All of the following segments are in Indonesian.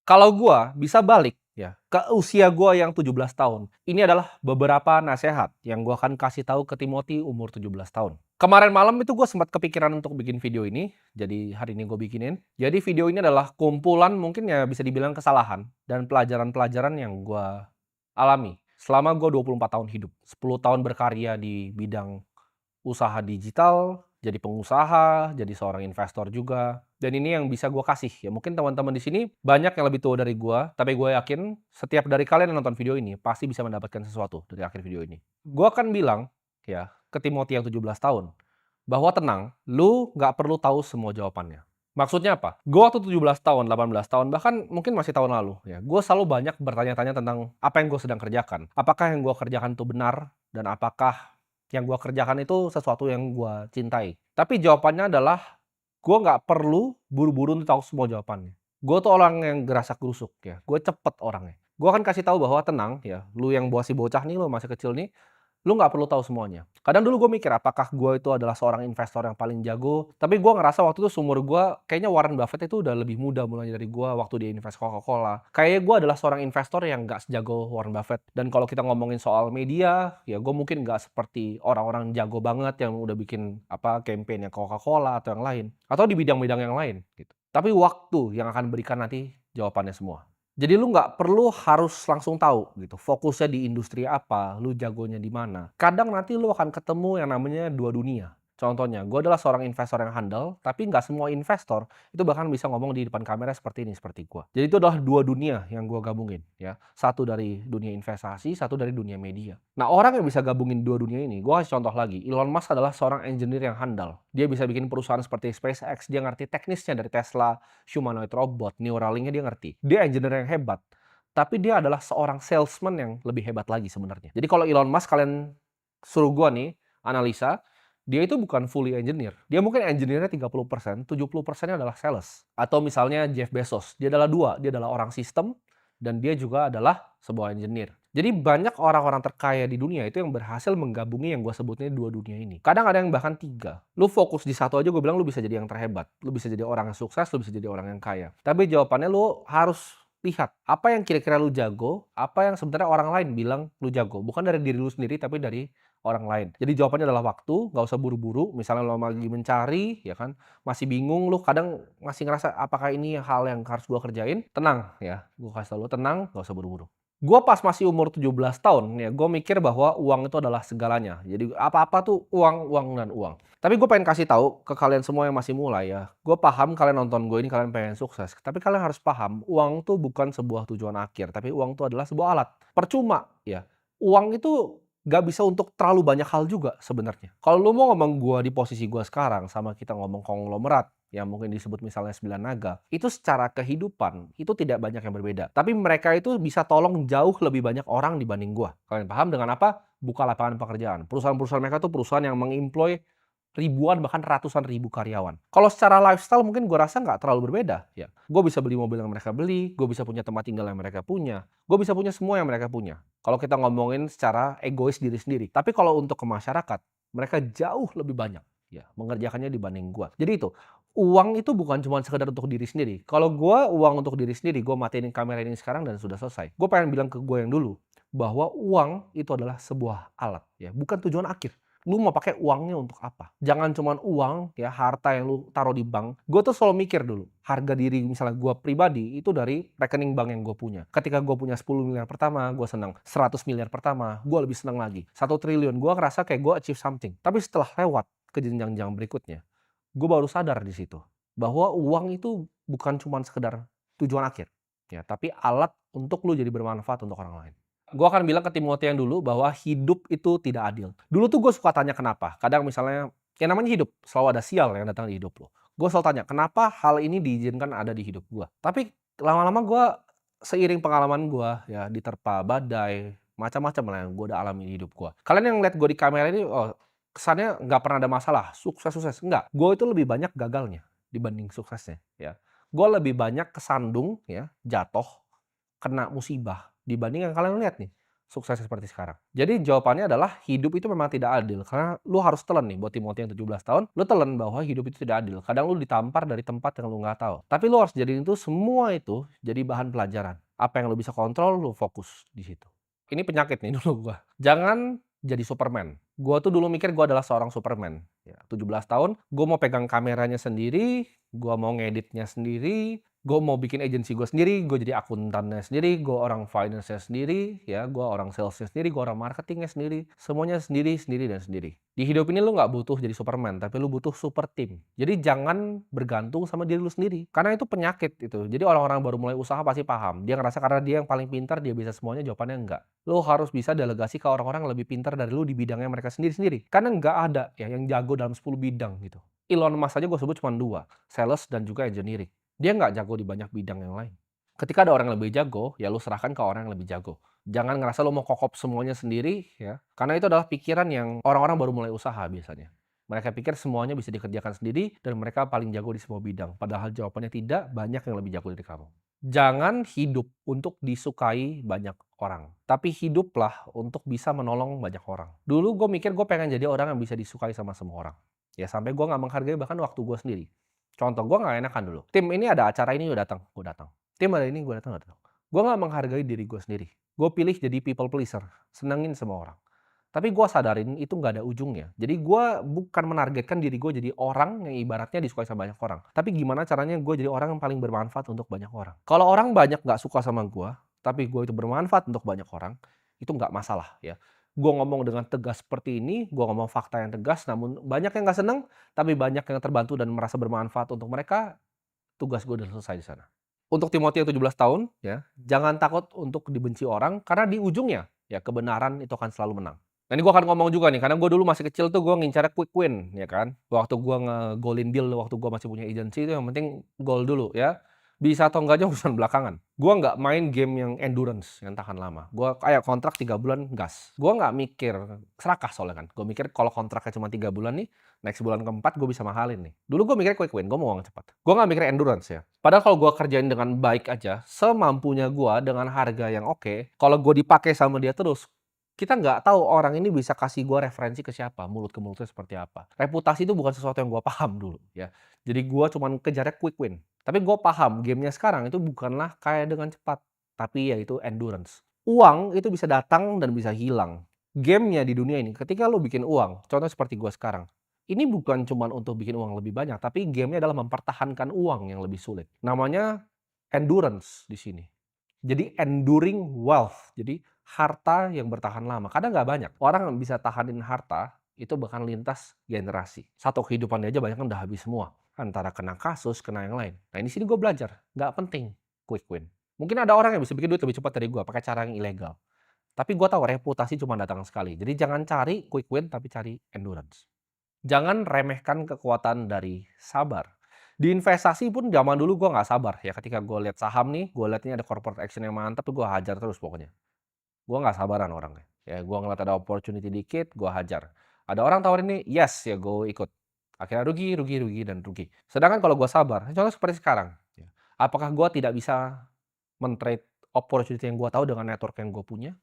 Kalau gua bisa balik ya ke usia gua yang 17 tahun, ini adalah beberapa nasihat yang gua akan kasih tahu ke Timothy umur 17 tahun. Kemarin malam itu gua sempat kepikiran untuk bikin video ini, jadi hari ini gue bikinin. Jadi video ini adalah kumpulan mungkin ya bisa dibilang kesalahan dan pelajaran-pelajaran yang gua alami selama gua 24 tahun hidup, 10 tahun berkarya di bidang usaha digital, jadi pengusaha, jadi seorang investor juga, dan ini yang bisa gue kasih. Ya mungkin teman-teman di sini banyak yang lebih tua dari gue, tapi gue yakin setiap dari kalian yang nonton video ini pasti bisa mendapatkan sesuatu dari akhir video ini. Gue akan bilang ya ke Timothy yang 17 tahun, bahwa tenang, lu nggak perlu tahu semua jawabannya. Maksudnya apa? Gue waktu 17 tahun, 18 tahun, bahkan mungkin masih tahun lalu, ya, gue selalu banyak bertanya-tanya tentang apa yang gue sedang kerjakan. Apakah yang gue kerjakan itu benar, dan apakah yang gua kerjakan itu sesuatu yang gua cintai. Tapi jawabannya adalah, gua nggak perlu buru-buru untuk tahu semua jawabannya. Gue tuh orang yang gerasak-gerusuk ya, gue cepet orangnya. Gue akan kasih tahu bahwa tenang ya, lu yang masih bocah nih, lu masih kecil nih, lu nggak perlu tahu semuanya. Kadang dulu gue mikir apakah gue itu adalah seorang investor yang paling jago, tapi gue ngerasa waktu itu seumur gue, kayaknya Warren Buffett itu udah lebih muda mulai dari gue waktu dia invest Coca-Cola. Kayaknya gue adalah seorang investor yang nggak sejago Warren Buffett. Dan kalau kita ngomongin soal media, ya gue mungkin nggak seperti orang-orang jago banget yang udah bikin apa campaign-nya Coca-Cola atau yang lain. Atau di bidang-bidang yang lain gitu. Tapi waktu yang akan berikan nanti jawabannya semua. Jadi lu nggak perlu harus langsung tahu gitu, fokusnya di industri apa, lu jagonya di mana. Kadang nanti lu akan ketemu yang namanya dua dunia. Contohnya, gue adalah seorang investor yang handal, tapi nggak semua investor itu bahkan bisa ngomong di depan kamera seperti ini, seperti gue. Jadi itu adalah dua dunia yang gue gabungin, ya. Satu dari dunia investasi, satu dari dunia media. Nah, orang yang bisa gabungin dua dunia ini, gue kasih contoh lagi. Elon Musk adalah seorang engineer yang handal. Dia bisa bikin perusahaan seperti SpaceX, dia ngerti teknisnya dari Tesla, humanoid robot, Neuralink-nya dia ngerti. Dia engineer yang hebat. Tapi dia adalah seorang salesman yang lebih hebat lagi sebenarnya. Jadi kalau Elon Musk kalian suruh gua nih analisa, dia itu bukan fully engineer. Dia mungkin engineer-nya 30%, 70%-nya adalah sales. Atau misalnya Jeff Bezos, dia adalah dua, dia adalah orang sistem dan dia juga adalah sebuah engineer. Jadi banyak orang-orang terkaya di dunia itu yang berhasil menggabungi yang gue sebutnya dua dunia ini. Kadang ada yang bahkan tiga. Lu fokus di satu aja gue bilang lu bisa jadi yang terhebat. Lu bisa jadi orang yang sukses, lu bisa jadi orang yang kaya. Tapi jawabannya lu harus lihat apa yang kira-kira lu jago, apa yang sebenarnya orang lain bilang lu jago. Bukan dari diri lu sendiri tapi dari orang lain. Jadi jawabannya adalah waktu, nggak usah buru-buru. Misalnya lo lagi mencari, ya kan, masih bingung, lu kadang masih ngerasa apakah ini hal yang harus gua kerjain? Tenang ya, gua kasih tau lu tenang, nggak usah buru-buru. Gua pas masih umur 17 tahun ya, gue mikir bahwa uang itu adalah segalanya. Jadi apa-apa tuh uang, uang, dan uang. Tapi gue pengen kasih tahu ke kalian semua yang masih mulai ya. Gue paham kalian nonton gue ini kalian pengen sukses. Tapi kalian harus paham, uang tuh bukan sebuah tujuan akhir, tapi uang tuh adalah sebuah alat. Percuma ya. Uang itu nggak bisa untuk terlalu banyak hal juga sebenarnya. Kalau lu mau ngomong gua di posisi gua sekarang sama kita ngomong konglomerat yang mungkin disebut misalnya sembilan naga, itu secara kehidupan itu tidak banyak yang berbeda. Tapi mereka itu bisa tolong jauh lebih banyak orang dibanding gua. Kalian paham dengan apa? Buka lapangan pekerjaan. Perusahaan-perusahaan mereka tuh perusahaan yang mengemploy ribuan bahkan ratusan ribu karyawan. Kalau secara lifestyle mungkin gue rasa nggak terlalu berbeda ya. Gue bisa beli mobil yang mereka beli, gue bisa punya tempat tinggal yang mereka punya, gue bisa punya semua yang mereka punya. Kalau kita ngomongin secara egois diri sendiri. Tapi kalau untuk ke masyarakat, mereka jauh lebih banyak ya mengerjakannya dibanding gue. Jadi itu, uang itu bukan cuma sekedar untuk diri sendiri. Kalau gue uang untuk diri sendiri, gue matiin kamera ini sekarang dan sudah selesai. Gue pengen bilang ke gue yang dulu bahwa uang itu adalah sebuah alat ya, bukan tujuan akhir. Lu mau pakai uangnya untuk apa? Jangan cuman uang ya, harta yang lu taruh di bank. Gue tuh selalu mikir dulu, harga diri misalnya gue pribadi itu dari rekening bank yang gue punya. Ketika gue punya 10 miliar pertama, gue senang. 100 miliar pertama, gue lebih senang lagi. 1 triliun, gue ngerasa kayak gue achieve something. Tapi setelah lewat ke jenjang-jenjang berikutnya, gue baru sadar di situ bahwa uang itu bukan cuman sekedar tujuan akhir ya, tapi alat untuk lu jadi bermanfaat untuk orang lain. Gue akan bilang ke Timothy yang dulu bahwa hidup itu tidak adil. Dulu tuh gue suka tanya kenapa. Kadang misalnya, yang namanya hidup, selalu ada sial yang datang di hidup lo. Gue selalu tanya, kenapa hal ini diizinkan ada di hidup gue? Tapi lama-lama gue, seiring pengalaman gue, ya diterpa badai, macam-macam lah yang gue udah alami di hidup gue. Kalian yang lihat gue di kamera ini, oh, kesannya nggak pernah ada masalah, sukses-sukses. Enggak, gue itu lebih banyak gagalnya dibanding suksesnya. Ya, gue lebih banyak kesandung, ya, jatuh, kena musibah dibanding yang kalian lihat nih. suksesnya seperti sekarang. Jadi jawabannya adalah hidup itu memang tidak adil, karena lu harus telan nih buat Timothy yang 17 tahun, lu telan bahwa hidup itu tidak adil. Kadang lu ditampar dari tempat yang lu nggak tahu. Tapi lu harus jadiin itu semua itu jadi bahan pelajaran. Apa yang lu bisa kontrol, lu fokus di situ. Ini penyakit nih dulu gua. Jangan jadi Superman. Gua tuh dulu mikir gua adalah seorang Superman. Ya, 17 tahun, gua mau pegang kameranya sendiri, gua mau ngeditnya sendiri, gue mau bikin agensi gue sendiri, gue jadi akuntannya sendiri, gue orang finance-nya sendiri, ya, gue orang sales-nya sendiri, gue orang marketingnya sendiri, semuanya sendiri, sendiri, dan sendiri. Di hidup ini lu nggak butuh jadi Superman, tapi lu butuh super team. Jadi jangan bergantung sama diri lu sendiri, karena itu penyakit itu. Jadi orang-orang baru mulai usaha pasti paham. Dia ngerasa karena dia yang paling pintar, dia bisa semuanya, jawabannya enggak. Lu harus bisa delegasi ke orang-orang yang lebih pintar dari lu di bidangnya mereka sendiri-sendiri. Karena nggak ada ya yang jago dalam 10 bidang gitu. Elon Musk aja gue sebut cuma 2, sales dan juga engineering. Dia nggak jago di banyak bidang yang lain. Ketika ada orang yang lebih jago, ya lu serahkan ke orang yang lebih jago. Jangan ngerasa lu mau kokop semuanya sendiri ya, karena itu adalah pikiran yang orang-orang baru mulai usaha biasanya. Mereka pikir semuanya bisa dikerjakan sendiri dan mereka paling jago di semua bidang. Padahal jawabannya tidak, banyak yang lebih jago dari kamu. Jangan hidup untuk disukai banyak orang, tapi hiduplah untuk bisa menolong banyak orang. Dulu gue mikir gue pengen jadi orang yang bisa disukai sama semua orang. Ya sampai gue nggak menghargai bahkan waktu gue sendiri. Contoh, gue nggak enakan dulu. Tim ini ada acara ini, gue datang, gue datang. Tim ada ini, gue datang, gue datang. Gue nggak menghargai diri gue sendiri. Gue pilih jadi people pleaser, senengin semua orang. Tapi gue sadarin itu nggak ada ujungnya. Jadi gue bukan menargetkan diri gue jadi orang yang ibaratnya disukai sama banyak orang. Tapi gimana caranya gue jadi orang yang paling bermanfaat untuk banyak orang. Kalau orang banyak nggak suka sama gue, tapi gue itu bermanfaat untuk banyak orang, itu nggak masalah ya. Gue ngomong dengan tegas seperti ini, gue ngomong fakta yang tegas, namun banyak yang nggak seneng, tapi banyak yang terbantu dan merasa bermanfaat untuk mereka, tugas gue udah selesai di sana. Untuk Timothy yang 17 tahun, ya, jangan takut untuk dibenci orang, karena di ujungnya, ya kebenaran itu akan selalu menang. Nah ini gue akan ngomong juga nih, karena gue dulu masih kecil tuh gue ngincar quick win, ya kan. Waktu gue nge-golin deal, waktu gue masih punya agency itu yang penting goal dulu ya. Bisa atau enggaknya urusan belakangan. Gue nggak main game yang endurance, yang tahan lama. Gue kayak kontrak 3 bulan gas. Gue nggak mikir, serakah soalnya kan. Gue mikir kalau kontraknya cuma 3 bulan nih, next bulan keempat gue bisa mahalin nih. Dulu gue mikir quick win, gue mau uang cepat. Gue nggak mikir endurance ya. Padahal kalau gue kerjain dengan baik aja, semampunya gue dengan harga yang oke, kalau gue dipakai sama dia terus, kita nggak tahu orang ini bisa kasih gue referensi ke siapa, mulut ke mulutnya seperti apa. Reputasi itu bukan sesuatu yang gue paham dulu ya. Jadi gue cuman kejarnya quick win. Tapi gue paham gamenya sekarang itu bukanlah kayak dengan cepat, tapi yaitu endurance. Uang itu bisa datang dan bisa hilang. Gamenya di dunia ini, ketika lo bikin uang, contoh seperti gue sekarang, ini bukan cuma untuk bikin uang lebih banyak, tapi gamenya adalah mempertahankan uang yang lebih sulit. Namanya endurance di sini. Jadi enduring wealth, jadi harta yang bertahan lama. Kadang nggak banyak. Orang yang bisa tahanin harta, itu bahkan lintas generasi. Satu kehidupannya aja banyak kan udah habis semua. Antara kena kasus, kena yang lain. Nah ini sini gue belajar, nggak penting quick win. Mungkin ada orang yang bisa bikin duit lebih cepat dari gue, pakai cara yang ilegal. Tapi gue tahu reputasi cuma datang sekali. Jadi jangan cari quick win, tapi cari endurance. Jangan remehkan kekuatan dari sabar. Di investasi pun zaman dulu gue nggak sabar ya, ketika gue lihat saham nih, gue lihat ini ada corporate action yang mantap tuh gue hajar terus pokoknya. Gue nggak sabaran orangnya. Ya gue ngeliat ada opportunity dikit, gue hajar. Ada orang tawarin nih, yes ya gue ikut. Akhirnya rugi, rugi, rugi, dan rugi. Sedangkan kalau gue sabar, contoh seperti sekarang. Ya, apakah gue tidak bisa men-trade opportunity yang gue tahu dengan network yang gue punya?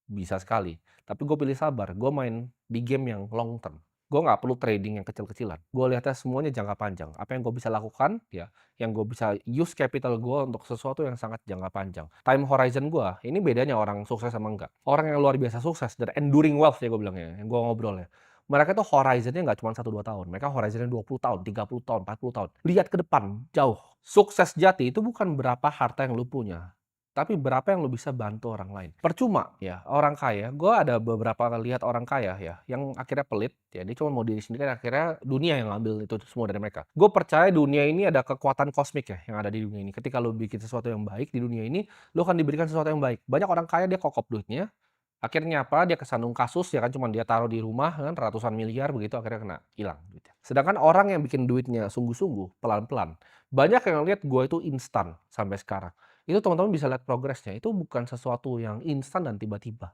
Bisa sekali. Tapi gue pilih sabar, gue main di game yang long term. Gue nggak perlu trading yang kecil-kecilan. Gue lihatnya semuanya jangka panjang. Apa yang gue bisa lakukan, ya, yang gue bisa use capital gue untuk sesuatu yang sangat jangka panjang. Time horizon gue, ini bedanya orang sukses sama enggak. Orang yang luar biasa sukses, dan enduring wealth ya gue bilangnya, yang gue ngobrolnya. Mereka tuh horizonnya nggak cuma 1-2 tahun. Mereka horizonnya 20 tahun, 30 tahun, 40 tahun. Lihat ke depan, jauh. Sukses jati itu bukan berapa harta yang lu punya, tapi berapa yang lu bisa bantu orang lain. Percuma ya, orang kaya, gue ada beberapa lihat orang kaya ya, yang akhirnya pelit, ya dia cuma mau diri sendiri, akhirnya dunia yang ngambil itu semua dari mereka. Gue percaya dunia ini ada kekuatan kosmik ya, yang ada di dunia ini. Ketika lu bikin sesuatu yang baik di dunia ini, lu akan diberikan sesuatu yang baik. Banyak orang kaya dia kokop duitnya, akhirnya apa, dia kesandung kasus ya kan, cuma dia taruh di rumah kan, ratusan miliar begitu, akhirnya kena hilang duitnya. Sedangkan orang yang bikin duitnya sungguh-sungguh, pelan-pelan, banyak yang lihat gue itu instan sampai sekarang. Itu teman-teman bisa lihat progresnya, itu bukan sesuatu yang instan dan tiba-tiba.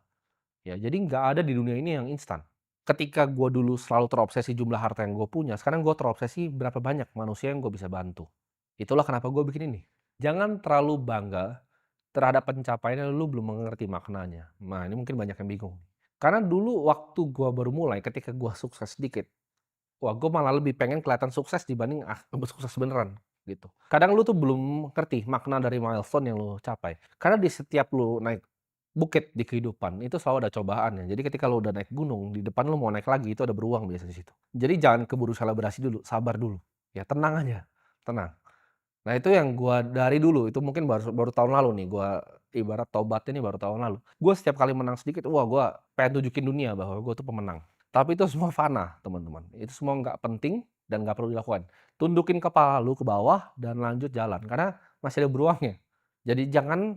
Ya, jadi nggak ada di dunia ini yang instan. Ketika gue dulu selalu terobsesi jumlah harta yang gue punya, sekarang gue terobsesi berapa banyak manusia yang gue bisa bantu. Itulah kenapa gue bikin ini. Jangan terlalu bangga terhadap pencapaiannya lu belum mengerti maknanya. Nah, ini mungkin banyak yang bingung. Karena dulu waktu gua baru mulai, ketika gua sukses sedikit, wah gua malah lebih pengen kelihatan sukses dibanding sukses beneran, gitu. Kadang lu tuh belum ngerti makna dari milestone yang lu capai. Karena di setiap lu naik bukit di kehidupan, itu selalu ada cobaannya. Jadi ketika lu udah naik gunung, di depan lu mau naik lagi, itu ada beruang biasa di situ. Jadi jangan keburu selebrasi dulu, sabar dulu. Ya tenang aja, tenang. Nah itu yang gua dari dulu, itu mungkin baru baru tahun lalu nih, gua ibarat tobatnya nih baru tahun lalu. Gua setiap kali menang sedikit, wah gua pengen tunjukin dunia bahwa gua tuh pemenang. Tapi itu semua fana, teman-teman. Itu semua nggak penting dan nggak perlu dilakukan. Tundukin kepala lu ke bawah dan lanjut jalan, karena masih ada beruangnya. Jadi jangan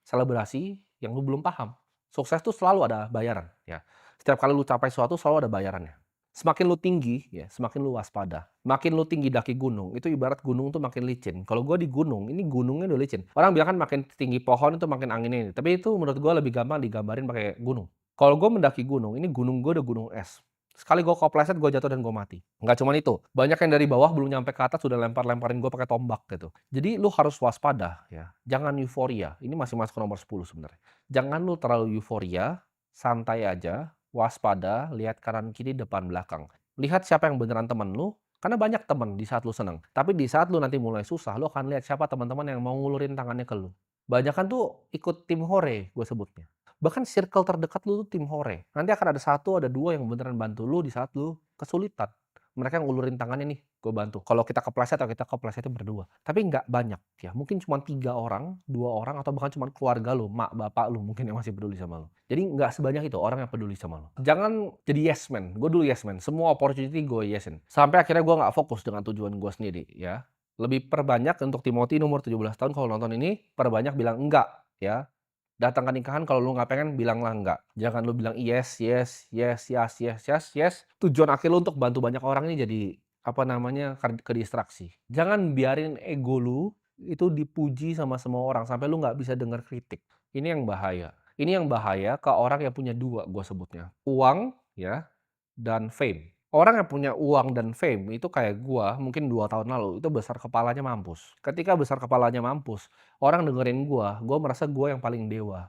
selebrasi yang lu belum paham. Sukses tuh selalu ada bayaran, ya. Setiap kali lu capai sesuatu selalu ada bayarannya. Semakin lu tinggi, ya, semakin lu waspada. Makin lu tinggi daki gunung, itu ibarat gunung tuh makin licin. Kalau gua di gunung, ini gunungnya udah licin. Orang bilang kan makin tinggi pohon itu makin anginnya ini. Tapi itu menurut gua lebih gampang digambarin pakai gunung. Kalau gua mendaki gunung, ini gunung gua udah gunung es. Sekali gua kepleset, gua jatuh dan gua mati. Nggak cuman itu, banyak yang dari bawah belum nyampe ke atas sudah lempar-lemparin gua pakai tombak gitu. Jadi lu harus waspada ya, jangan euforia. Ini masih masuk ke nomor 10 sebenarnya. Jangan lu terlalu euforia, santai aja, waspada, lihat kanan kiri, depan belakang. Lihat siapa yang beneran temen lu, karena banyak temen di saat lu seneng. Tapi di saat lu nanti mulai susah, lu akan lihat siapa teman-teman yang mau ngulurin tangannya ke lu. Banyakan tuh ikut tim hore, gue sebutnya. Bahkan circle terdekat lu tuh tim hore. Nanti akan ada satu, ada dua yang beneran bantu lu di saat lu kesulitan. Mereka yang ngulurin tangannya nih, gue bantu. Kalau kita kepleset atau kita keplesetnya berdua. Tapi nggak banyak ya. Mungkin cuma 3 orang, 2 orang, atau bahkan cuma keluarga lu, mak, bapak lu mungkin yang masih peduli sama lu. Jadi nggak sebanyak itu orang yang peduli sama lu. Jangan jadi yes man. Gue dulu yes man. Semua opportunity gue yesin. Sampai akhirnya gue nggak fokus dengan tujuan gue sendiri ya. Lebih perbanyak untuk Timothy umur 17 tahun kalau nonton ini, perbanyak bilang enggak ya. Datang ke nikahan kalau lu nggak pengen bilanglah enggak. Jangan lu bilang yes, yes, yes, yes, yes, yes, yes. Tujuan akhir lu untuk bantu banyak orang ini jadi apa namanya ke distraksi. Jangan biarin ego lu itu dipuji sama semua orang sampai lu nggak bisa dengar kritik. Ini yang bahaya. Ini yang bahaya ke orang yang punya dua gua sebutnya. Uang ya dan fame. Orang yang punya uang dan fame itu kayak gua mungkin 2 tahun lalu, itu besar kepalanya mampus. Ketika besar kepalanya mampus, orang dengerin gua merasa gua yang paling dewa.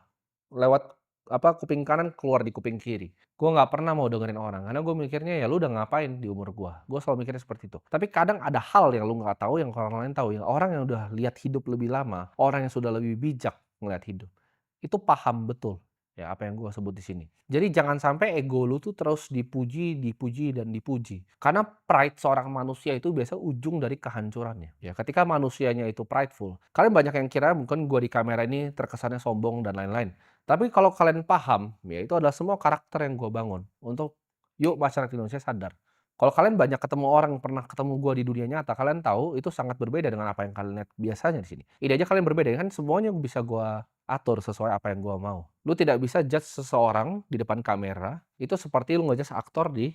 Lewat apa, kuping kanan keluar di kuping kiri. Gua nggak pernah mau dengerin orang, karena gua mikirnya, "Ya lu udah ngapain di umur gua?" Gua selalu mikirnya seperti itu. Tapi kadang ada hal yang lu nggak tahu, yang orang lain tahu, yang orang yang udah lihat hidup lebih lama, orang yang sudah lebih bijak ngelihat hidup, itu paham betul, ya apa yang gua sebut di sini. Jadi jangan sampai ego lu tuh terus dipuji, dipuji, dan dipuji. Karena pride seorang manusia itu biasa ujung dari kehancurannya. Ya, ketika manusianya itu prideful, kalian banyak yang kira mungkin gua di kamera ini terkesannya sombong dan lain-lain. Tapi kalau kalian paham, ya itu adalah semua karakter yang gua bangun untuk yuk masyarakat Indonesia sadar. Kalau kalian banyak ketemu orang, pernah ketemu gua di dunia nyata, kalian tahu itu sangat berbeda dengan apa yang kalian lihat biasanya di sini. Ini aja kalian berbeda, kan semuanya bisa gua atur sesuai apa yang gua mau. Lu tidak bisa judge seseorang di depan kamera, itu seperti lu nge-judge aktor di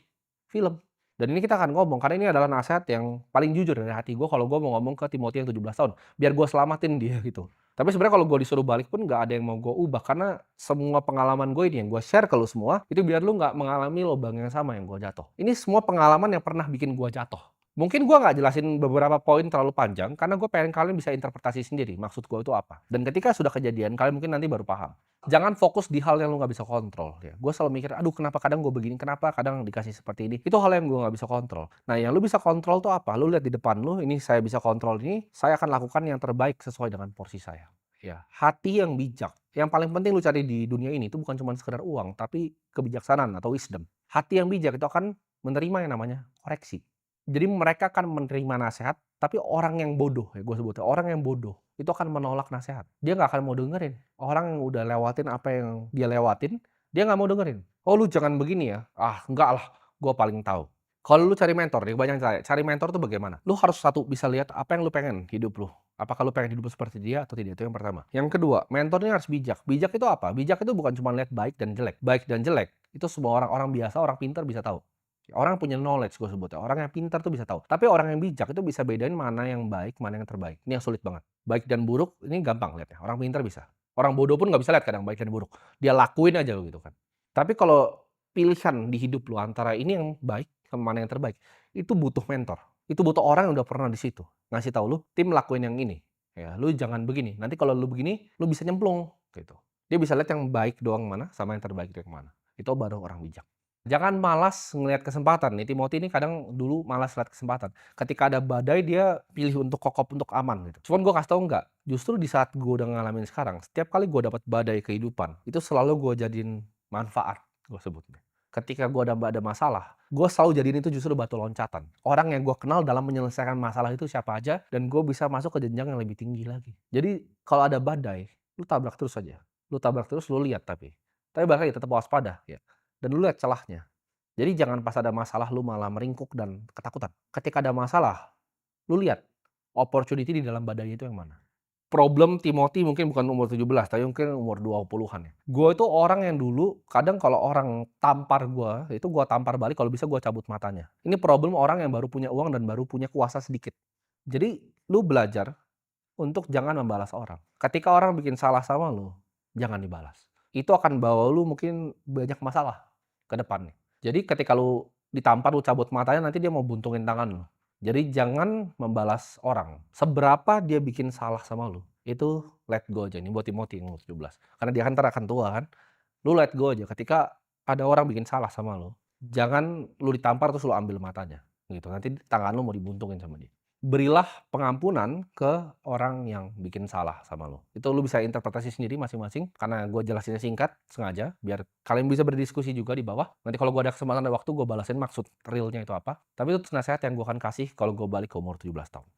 film. Dan ini kita akan ngomong, karena ini adalah nasihat yang paling jujur dari hati gua kalau gua mau ngomong ke Timothy yang 17 tahun, biar gua selamatin dia gitu. Tapi sebenarnya kalau gua disuruh balik pun nggak ada yang mau gua ubah, karena semua pengalaman gue ini yang gua share ke lu semua, itu biar lu nggak mengalami lubang yang sama yang gua jatuh. Ini semua pengalaman yang pernah bikin gua jatuh. Mungkin gua nggak jelasin beberapa poin terlalu panjang, karena gue pengen kalian bisa interpretasi sendiri maksud gua itu apa. Dan ketika sudah kejadian, kalian mungkin nanti baru paham. Jangan fokus di hal yang lu nggak bisa kontrol ya. Gue selalu mikir, aduh kenapa kadang gue begini, kenapa kadang dikasih seperti ini. Itu hal yang gue nggak bisa kontrol. Nah yang lu bisa kontrol tuh apa? Lu lihat di depan lu, ini saya bisa kontrol ini, saya akan lakukan yang terbaik sesuai dengan porsi saya. Ya, hati yang bijak. Yang paling penting lu cari di dunia ini itu bukan cuma sekedar uang, tapi kebijaksanaan atau wisdom. Hati yang bijak itu akan menerima yang namanya koreksi. Jadi mereka akan menerima nasihat, tapi orang yang bodoh, ya gue sebutnya, orang yang bodoh, itu akan menolak nasihat. Dia nggak akan mau dengerin. Orang yang udah lewatin apa yang dia lewatin, dia nggak mau dengerin. Oh lu jangan begini ya? Ah enggak lah, gue paling tahu. Kalau lu cari mentor, nih banyak cari mentor tuh bagaimana? Lu harus satu bisa lihat apa yang lu pengen hidup lu. Apakah lu pengen hidup lu seperti dia atau tidak? Itu yang pertama. Yang kedua, mentor ini harus bijak. Bijak itu apa? Bijak itu bukan cuma lihat baik dan jelek. Baik dan jelek itu semua orang biasa, orang pintar bisa tahu. Orang punya knowledge gue sebutnya, orang yang pintar tuh bisa tahu. Tapi orang yang bijak itu bisa bedain mana yang baik, mana yang terbaik. Ini yang sulit banget. Baik dan buruk ini gampang lihatnya, orang pintar bisa. Orang bodoh pun nggak bisa lihat kadang baik dan buruk. Dia lakuin aja gitu kan. Tapi kalau pilihan di hidup lu antara ini yang baik sama mana yang terbaik, itu butuh mentor. Itu butuh orang yang udah pernah di situ. Ngasih tahu lu, tim lakuin yang ini. ya, "Lu jangan begini, nanti kalau lu begini, lu bisa nyemplung," gitu. Dia bisa lihat yang baik doang mana, sama yang terbaik itu yang mana. Itu baru orang bijak. Jangan malas ngelihat kesempatan nih, Timothy ini kadang dulu malas lihat kesempatan. Ketika ada badai dia pilih untuk kokop, untuk aman gitu. Cuman gue kasih tahu enggak, justru di saat gue udah ngalamin sekarang, setiap kali gue dapat badai kehidupan, itu selalu gue jadiin manfaat, gue sebutnya. Ketika gue ada masalah, gue selalu jadiin itu justru batu loncatan. Orang yang gue kenal dalam menyelesaikan masalah itu siapa aja, dan gue bisa masuk ke jenjang yang lebih tinggi lagi. Jadi kalau ada badai, lu tabrak terus aja. Lu tabrak terus, lu lihat tapi. Tapi balik lagi tetap waspada ya. Dan lu lihat celahnya. Jadi jangan pas ada masalah lu malah meringkuk dan ketakutan. Ketika ada masalah, lu lihat opportunity di dalam badai itu yang mana. Problem Timothy mungkin bukan umur 17, tapi mungkin umur 20-an ya. Gue itu orang yang dulu kadang kalau orang tampar gue, itu gue tampar balik kalau bisa gue cabut matanya. Ini problem orang yang baru punya uang dan baru punya kuasa sedikit. Jadi lu belajar untuk jangan membalas orang. Ketika orang bikin salah sama lu, jangan dibalas. Itu akan bawa lu mungkin banyak masalah ke depan nih. Jadi ketika lu ditampar, lu cabut matanya, nanti dia mau buntungin tangan lu. Jadi jangan membalas orang. Seberapa dia bikin salah sama lu, itu let go aja. Ini buat Timothy yang umur 17. Karena dia kan ntar akan tua kan. Lu let go aja. Ketika ada orang bikin salah sama lu, jangan lu ditampar terus lu ambil matanya. Gitu. Nanti tangan lu mau dibuntungin sama dia. Berilah pengampunan ke orang yang bikin salah sama lo. Itu lu bisa interpretasi sendiri masing-masing, karena gue jelasinnya singkat, sengaja, biar kalian bisa berdiskusi juga di bawah. Nanti kalau gue ada kesempatan dan waktu, gue balasin maksud realnya itu apa. Tapi itu nasihat yang gue akan kasih kalau gue balik ke umur 17 tahun.